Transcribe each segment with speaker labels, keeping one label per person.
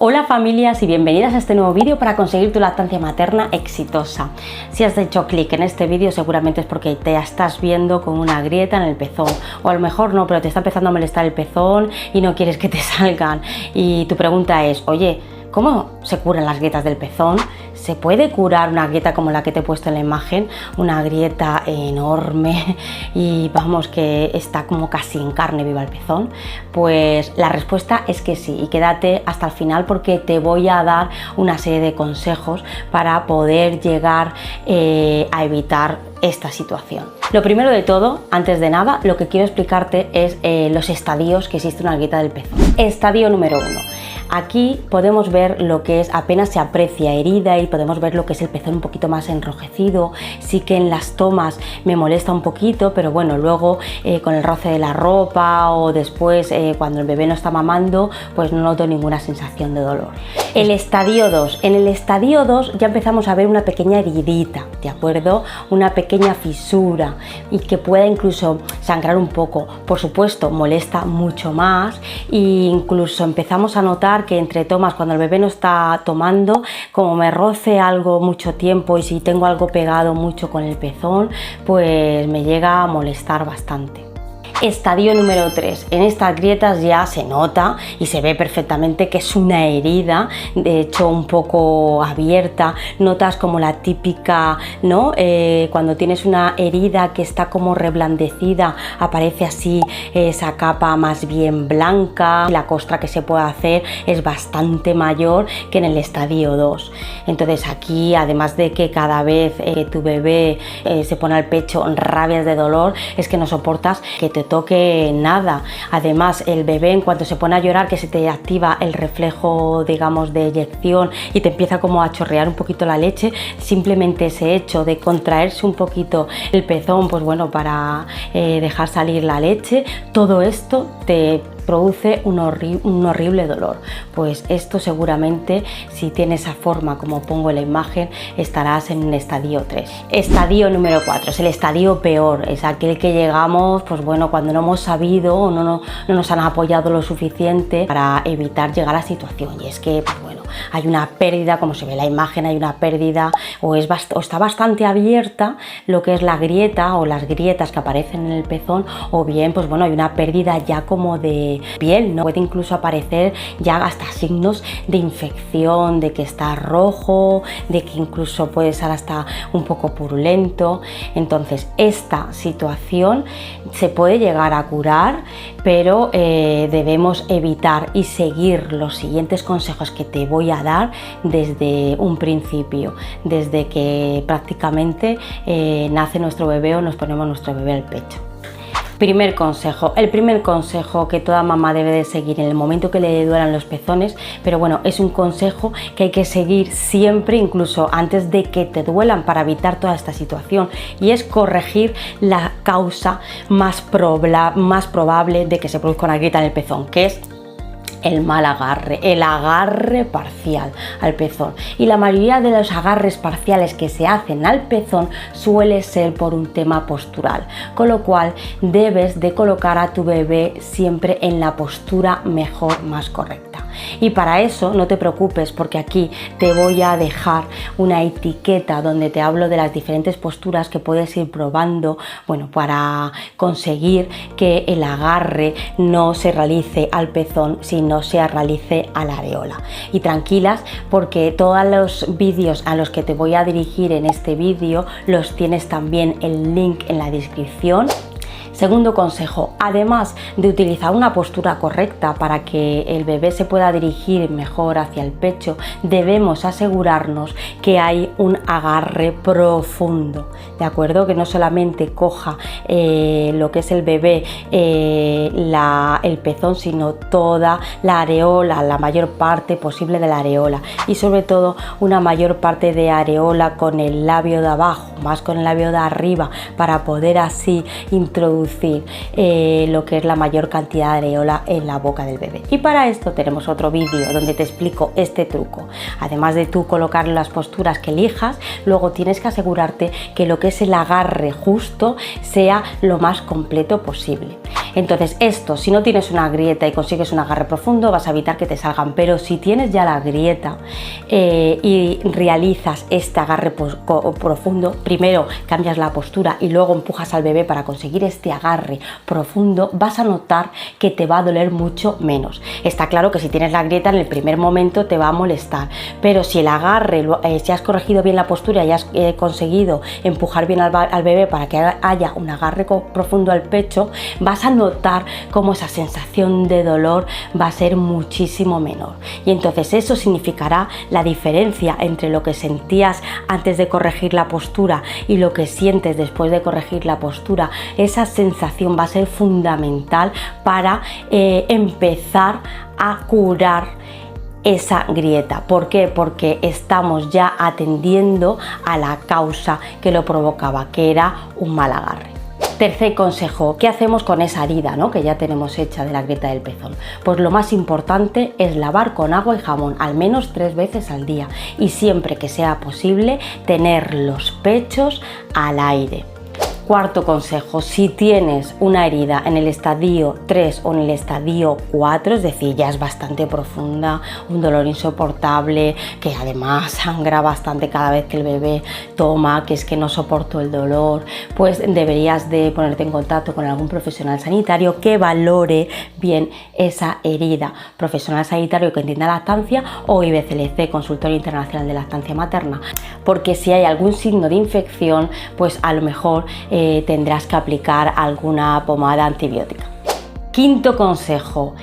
Speaker 1: Hola familias y bienvenidas a este nuevo vídeo para conseguir tu lactancia materna exitosa. Si has hecho clic en este vídeo seguramente es porque te estás viendo con una grieta en el pezón, o a lo mejor no, pero te está empezando a molestar el pezón y no quieres que te salgan, y tu pregunta es: oye, ¿cómo se curan las grietas del pezón? ¿Se puede curar una grieta como la que te he puesto en la imagen? Una grieta enorme y vamos, que está como casi en carne viva el pezón. Pues la respuesta es que sí, y quédate hasta el final porque te voy a dar una serie de consejos para poder llegar a evitar esta situación. Lo primero de todo, antes de nada, lo que quiero explicarte es los estadios que existe una grieta del pezón. Estadio número 1. Aquí podemos ver lo que es, apenas se aprecia herida, y podemos ver lo que es el pezón un poquito más enrojecido. Sí que en las tomas me molesta un poquito, pero bueno, luego con el roce de la ropa o después cuando el bebé no está mamando, pues no noto ninguna sensación de dolor. El estadio 2. En el estadio 2 ya empezamos a ver una pequeña heridita, ¿de acuerdo? Una pequeña fisura y que pueda incluso sangrar un poco. Por supuesto, molesta mucho más, e incluso empezamos a notar que entre tomas, cuando el bebé no está tomando, como me roce algo mucho tiempo y si tengo algo pegado mucho con el pezón, pues me llega a molestar bastante. Estadio número 3. En estas grietas ya se nota y se ve perfectamente que es una herida, de hecho un poco abierta. Notas como la típica, ¿no? Cuando tienes una herida que está como reblandecida, aparece así esa capa más bien blanca. La costra que se puede hacer es bastante mayor que en el estadio 2. Entonces aquí, además de que cada vez que tu bebé se pone al pecho rabias de dolor, es que no soportas que te toque nada. Además, el bebé, en cuanto se pone a llorar, que se te activa el reflejo, digamos, de eyección y te empieza como a chorrear un poquito la leche, simplemente ese hecho de contraerse un poquito el pezón, pues bueno, para dejar salir la leche, todo esto te produce un horrible dolor. Pues esto seguramente, si tiene esa forma como pongo en la imagen, estarás en un estadio 3. Estadio número 4 es el estadio peor, es aquel que llegamos, pues bueno, cuando no hemos sabido o no nos han apoyado lo suficiente para evitar llegar a la situación, y es que, pues bueno, hay una pérdida, como se ve en la imagen, hay una pérdida o está bastante abierta lo que es la grieta o las grietas que aparecen en el pezón, o bien, pues bueno, hay una pérdida ya como de piel, ¿no? Puede incluso aparecer ya hasta signos de infección, de que está rojo, de que incluso puede ser hasta un poco purulento. Entonces, esta situación se puede llegar a curar, pero debemos evitar y seguir los siguientes consejos que te voy a dar desde un principio, desde que prácticamente nace nuestro bebé o nos ponemos nuestro bebé al pecho. Primer consejo, el primer consejo que toda mamá debe de seguir en el momento que le duelan los pezones, pero bueno, es un consejo que hay que seguir siempre, incluso antes de que te duelan, para evitar toda esta situación, y es corregir la causa más probable de que se produzca una grieta en el pezón, que es el mal agarre, el agarre parcial al pezón. Y la mayoría de los agarres parciales que se hacen al pezón suele ser por un tema postural, con lo cual debes de colocar a tu bebé siempre en la postura mejor, más correcta. Y para eso no te preocupes, porque aquí te voy a dejar una etiqueta donde te hablo de las diferentes posturas que puedes ir probando, bueno, para conseguir que el agarre no se realice al pezón, sino se realice a la areola. Y tranquilas, porque todos los vídeos a los que te voy a dirigir en este vídeo los tienes también el link en la descripción. Segundo consejo, además de utilizar una postura correcta para que el bebé se pueda dirigir mejor hacia el pecho, debemos asegurarnos que hay un agarre profundo, ¿de acuerdo? Que no solamente coja lo que es el bebé, el pezón, sino toda la areola, la mayor parte posible de la areola, y sobre todo una mayor parte de areola con el labio de abajo, más con el labio de arriba, para poder así introducir lo que es la mayor cantidad de areola en la boca del bebé. Y para esto tenemos otro vídeo donde te explico este truco. Además de tú colocar las posturas que elijas, luego tienes que asegurarte que lo que es el agarre justo sea lo más completo posible. Entonces esto, si no tienes una grieta y consigues un agarre profundo, vas a evitar que te salgan, pero si tienes ya la grieta y realizas este agarre profundo, primero cambias la postura y luego empujas al bebé para conseguir este agarre profundo, vas a notar que te va a doler mucho menos. Está claro que si tienes la grieta en el primer momento te va a molestar, pero si el agarre, si has corregido bien la postura y has conseguido empujar bien al bebé para que haya un agarre profundo al pecho, vas a notar cómo esa sensación de dolor va a ser muchísimo menor. Y entonces eso significará la diferencia entre lo que sentías antes de corregir la postura y lo que sientes después de corregir la postura. Esa sensación va a ser fundamental para empezar a curar esa grieta. ¿Por qué? Porque estamos ya atendiendo a la causa que lo provocaba, que era un mal agarre. Tercer consejo, ¿qué hacemos con esa herida, ¿no?, que ya tenemos hecha de la grieta del pezón? Pues lo más importante es lavar con agua y jabón al menos 3 veces al día y siempre que sea posible tener los pechos al aire. Cuarto consejo, si tienes una herida en el estadio 3 o en el estadio 4, es decir, ya es bastante profunda, un dolor insoportable, que además sangra bastante cada vez que el bebé toma, que es que no soporto el dolor, pues deberías de ponerte en contacto con algún profesional sanitario que valore bien esa herida. Profesional sanitario que entienda lactancia o IBCLC, Consultorio Internacional de Lactancia Materna, porque si hay algún signo de infección, pues a lo mejor tendrás que aplicar alguna pomada antibiótica. Quinto consejo,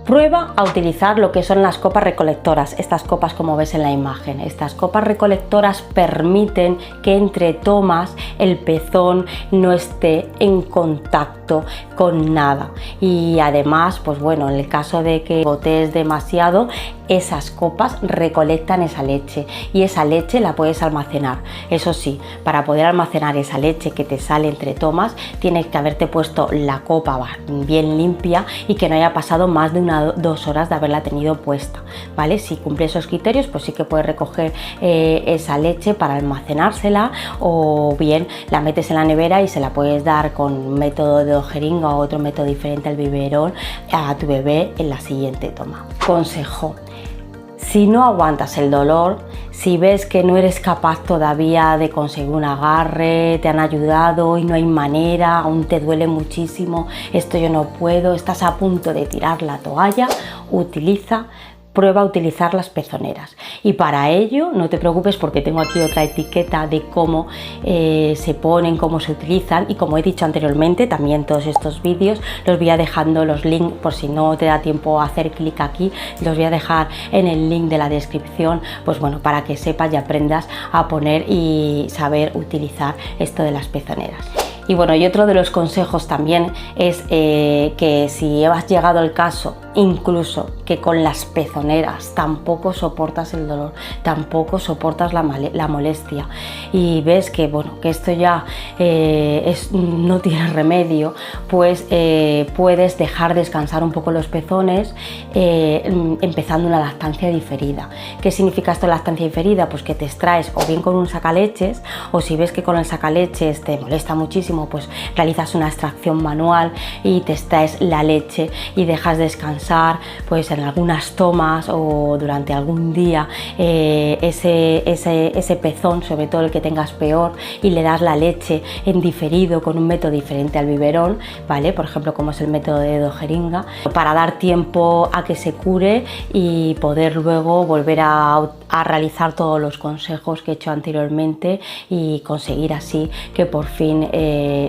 Speaker 1: prueba a utilizar lo que son las copas recolectoras, estas copas como ves en la imagen. Estas copas recolectoras permiten que entre tomas el pezón no esté en contacto con nada y además, pues bueno, en el caso de que gotees demasiado, esas copas recolectan esa leche y esa leche la puedes almacenar. Eso sí, para poder almacenar esa leche que te sale entre tomas, tienes que haberte puesto la copa bien limpia y que no haya pasado más de 2 horas de haberla tenido puesta, ¿vale? Si cumple esos criterios, pues sí que puedes recoger esa leche para almacenársela, o bien la metes en la nevera y se la puedes dar con método de jeringa o otro método diferente al biberón a tu bebé en la siguiente toma. Consejo: si no aguantas el dolor, si ves que no eres capaz todavía de conseguir un agarre, te han ayudado y no hay manera, aún te duele muchísimo, esto yo no puedo, estás a punto de tirar la toalla, prueba a utilizar las pezoneras. Y para ello no te preocupes, porque tengo aquí otra etiqueta de cómo se ponen, cómo se utilizan, y como he dicho anteriormente, también todos estos vídeos los voy a dejando los links, por si no te da tiempo a hacer clic aquí, los voy a dejar en el link de la descripción, pues bueno, para que sepas y aprendas a poner y saber utilizar esto de las pezoneras. Y bueno, y otro de los consejos también es que si has llegado al caso incluso que con las pezoneras tampoco soportas el dolor, tampoco soportas la molestia, y ves que bueno, que esto ya no tiene remedio, pues puedes dejar descansar un poco los pezones empezando una lactancia diferida. ¿Qué significa esto de lactancia diferida? Pues que te extraes o bien con un sacaleches, o si ves que con el sacaleches te molesta muchísimo, pues realizas una extracción manual y te extraes la leche y dejas descansar pues en algunas tomas o durante algún día ese pezón, sobre todo el que tengas peor, y le das la leche en diferido con un método diferente al biberón, ¿vale? Por ejemplo, como es el método de dedo jeringa, para dar tiempo a que se cure y poder luego volver a realizar todos los consejos que he hecho anteriormente y conseguir así que por fin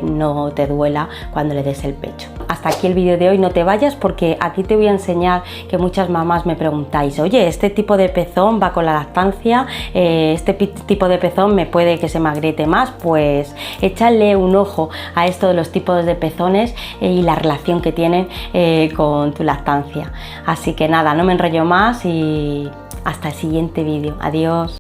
Speaker 1: no te duela cuando le des el pecho. Hasta aquí el vídeo de hoy, no te vayas, porque aquí te voy a enseñar, que muchas mamás me preguntáis: oye, este tipo de pezón va con la lactancia, este tipo de pezón me puede que se me agriete más. Pues échale un ojo a esto de los tipos de pezones y la relación que tienen con tu lactancia. Así que nada, no me enrollo más y hasta el siguiente vídeo. Adiós.